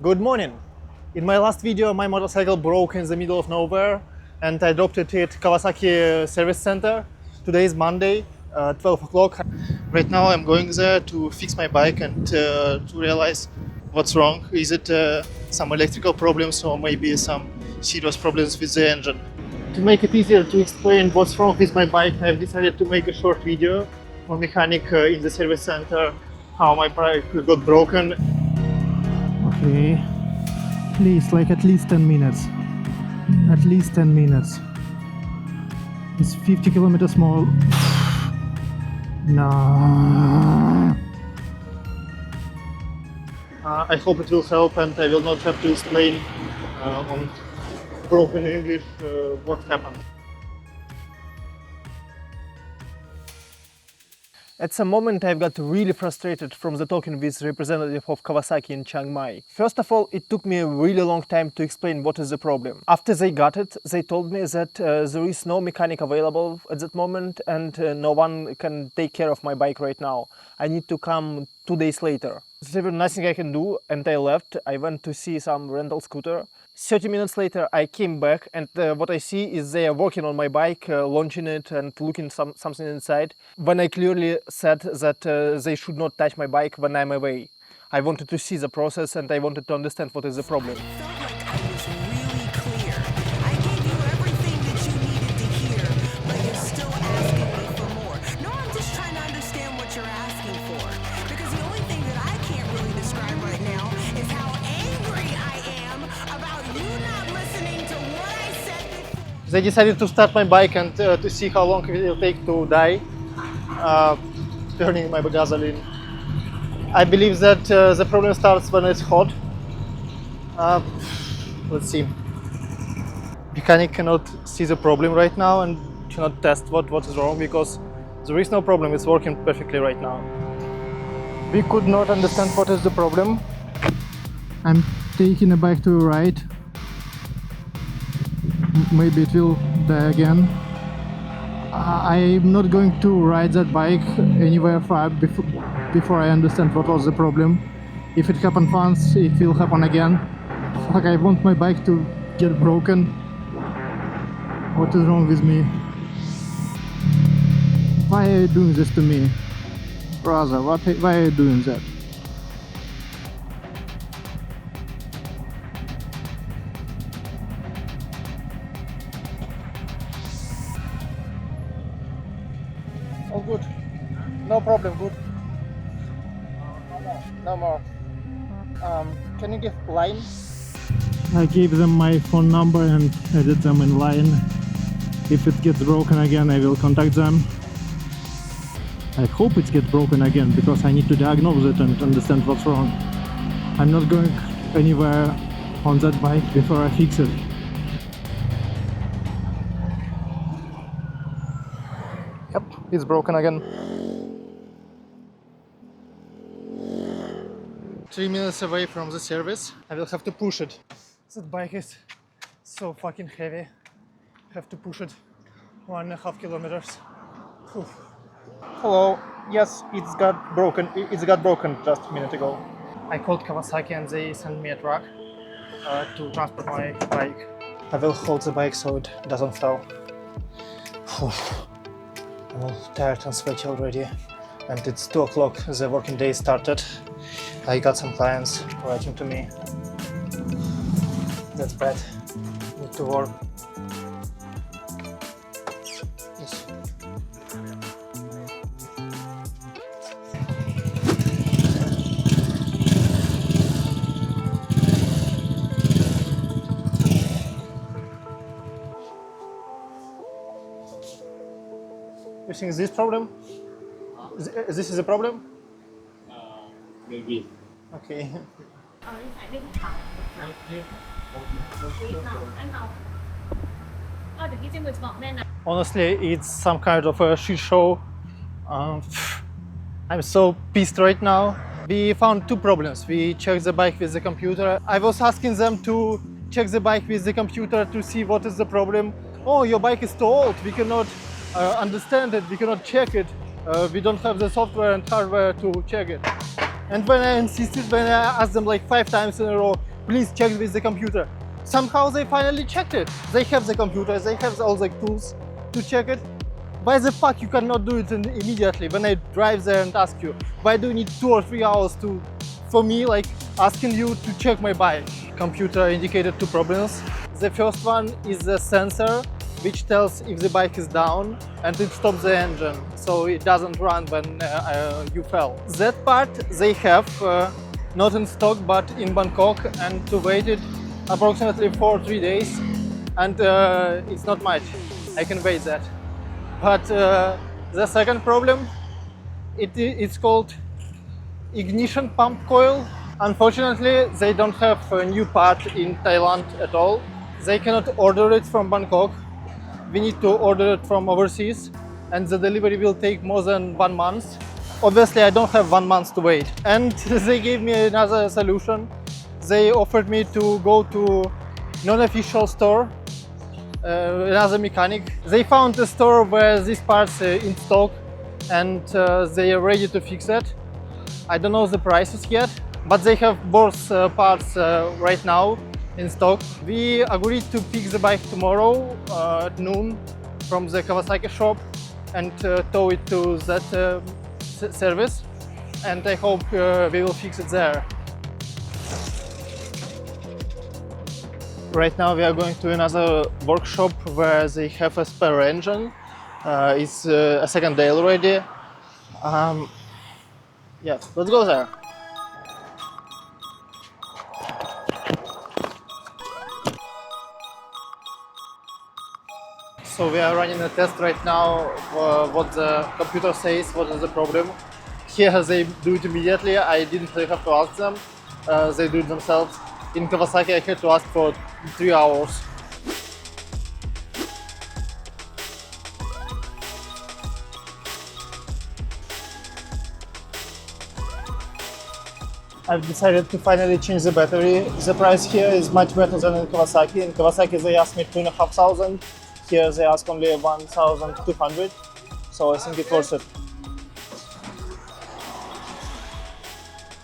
Good morning. In my last video, my motorcycle broke in the middle of nowhere and I dropped it at Kawasaki service center. Today is Monday, 12 o'clock. Right now I'm going there to fix my bike and to realize what's wrong. Is it some electrical problems or maybe some serious problems with the engine? To make it easier to explain what's wrong with my bike, I've decided to make a short video for mechanic in the service center, how my bike got broken. Okay, please, like at least 10 minutes. At least 10 minutes. It's 50 kilometers more. No. I hope it will help and I will not have to explain on broken English what happened. At some moment I got really frustrated from the talking with representative of Kawasaki in Chiang Mai. First of all, it took me a really long time to explain what is the problem. After they got it, they told me that there is no mechanic available at that moment and no one can take care of my bike right now. I need to come 2 days later. There was nothing I can do and I left. I went to see some rental scooter. 30 minutes later I came back and what I see is they are working on my bike, launching it and looking something inside. When I clearly said that they should not touch my bike when I'm away. I wanted to see the process and I wanted to understand what is the problem. They decided to start my bike and to see how long it will take to die, turning my gasoline. I believe that the problem starts when it's hot. Let's see. Mechanic cannot see the problem right now and cannot test what is wrong because there is no problem, it's working perfectly right now. We could not understand what is the problem. I'm taking the bike to a ride. Maybe it will die again. I'm not going to ride that bike anywhere far before I understand what was the problem. If it happened once, it will happen again. Fuck, I want my bike to get broken. What is wrong with me? Why are you doing this to me? Brother, why are you doing that? Oh, good. No problem, good. No more. Can you give line? I gave them my phone number and added them in line. If it gets broken again, I will contact them. I hope it gets broken again because I need to diagnose it and understand what's wrong. I'm not going anywhere on that bike before I fix it. Yep, it's broken again. 3 minutes away from the service. I will have to push it. That bike is so fucking heavy. I have to push it 1.5 kilometers. Whew. Hello. Yes, it got broken just a minute ago. I called Kawasaki and they sent me a truck to transport my bike. I will hold the bike so it doesn't fall. Whew. I'm all tired and sweaty already. And it's 2 o'clock, the working day started. I got some clients writing to me. That's bad. Need to work. Yes. You think this problem? This is a problem? Maybe. Okay. Honestly, it's some kind of a shit show. I'm so pissed right now. We found two problems. We checked the bike with the computer. I was asking them to check the bike with the computer to see what is the problem. Oh, your bike is too old. We cannot understand it. We cannot check it. We don't have the software and hardware to check it. And when I insisted, when I asked them like 5 times in a row, please check with the computer, somehow they finally checked it. They have the computer, they have all the tools to check it. Why the fuck you cannot do it immediately when I drive there and ask you? Why do you need 2 or 3 hours for me, like asking you to check my bike? Computer indicated 2 problems. The first one is the sensor, which tells if the bike is down, and it stops the engine, so it doesn't run when you fell. That part they have not in stock but in Bangkok, and to wait it approximately for 3 days, and it's not much. I can wait that. But the second problem, it's called ignition pump coil. Unfortunately, they don't have a new part in Thailand at all. They cannot order it from Bangkok. We need to order it from overseas, and the delivery will take more than 1 month. Obviously, I don't have 1 month to wait. And they gave me another solution. They offered me to go to non-official store, another mechanic. They found a store where these parts are in stock, and they are ready to fix it. I don't know the prices yet, but they have both parts right now in stock. We agreed to pick the bike tomorrow at noon from the Kawasaki shop and tow it to that service, and I hope we will fix it there. Right now we are going to another workshop where they have a spare engine. It's a second day already. Yeah, let's go there. So we are running a test right now what the computer says, what is the problem. Here they do it immediately, I didn't really have to ask them, they do it themselves. In Kawasaki I had to ask for 3 hours. I've decided to finally change the battery. The price here is much better than in Kawasaki. In Kawasaki they asked me 2,500. Here they ask only 1,200, so I think it's worth it.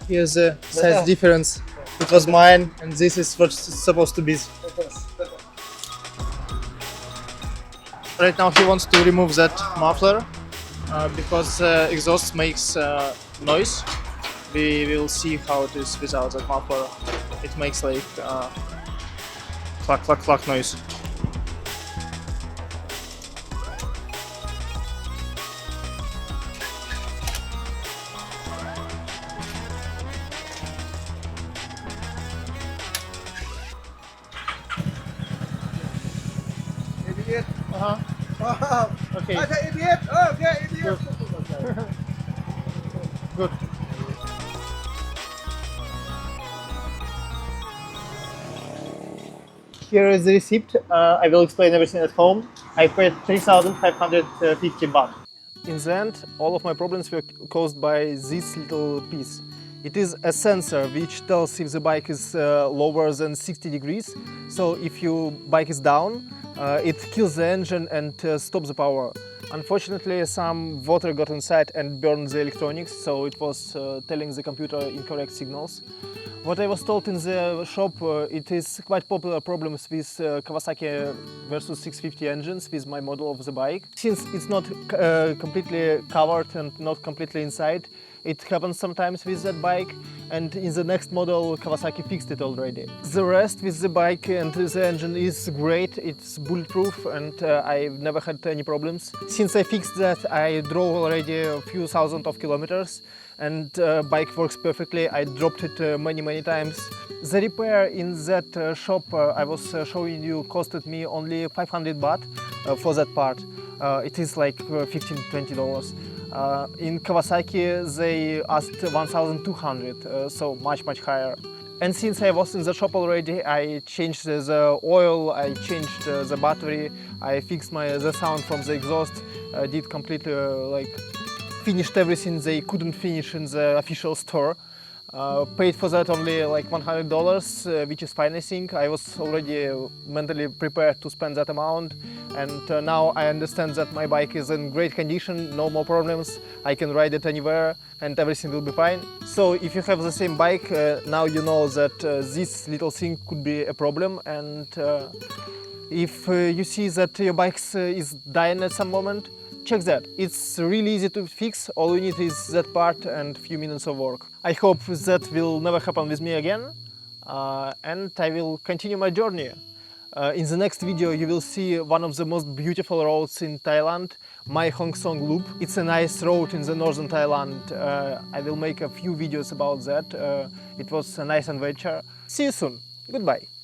Here's the size difference. It was mine, and this is what's supposed to be. Right now he wants to remove that muffler because exhaust makes noise. We will see how it is without that muffler. It makes like clack clack clack noise. Okay. Good. Here is the receipt. I will explain everything at home. I paid 3,550 baht. In the end, all of my problems were caused by this little piece. It is a sensor which tells if the bike is lower than 60 degrees. So if your bike is down, it kills the engine and stops the power. Unfortunately, some water got inside and burned the electronics, so it was telling the computer incorrect signals. What I was told in the shop, it is quite popular problems with Kawasaki versus 650 engines with my model of the bike. Since it's not completely covered and not completely inside, it happens sometimes with that bike, and in the next model Kawasaki fixed it already. The rest with the bike and the engine is great, it's bulletproof, and I've never had any problems. Since I fixed that, I drove already a few thousand of kilometers, and bike works perfectly. I dropped it many times. The repair in that shop I was showing you costed me only 500 baht for that part. It is like $15–20. In Kawasaki they asked 1,200, so much higher. And since I was in the shop already, I changed the oil, I changed the battery, I fixed the sound from the exhaust, did completely finished everything they couldn't finish in the official store. Paid for that only like $100, which is fine, I think. I was already mentally prepared to spend that amount. and now I understand that my bike is in great condition, no more problems, I can ride it anywhere and everything will be fine. So if you have the same bike, now you know that this little thing could be a problem, and if you see that your bike is dying at some moment, check that. It's really easy to fix, all you need is that part and few minutes of work. I hope that will never happen with me again, and I will continue my journey. In the next video you will see one of the most beautiful roads in Thailand, Mai Hong Song Loop. It's a nice road in the northern Thailand. I will make a few videos about that. It was a nice adventure. See you soon. Goodbye.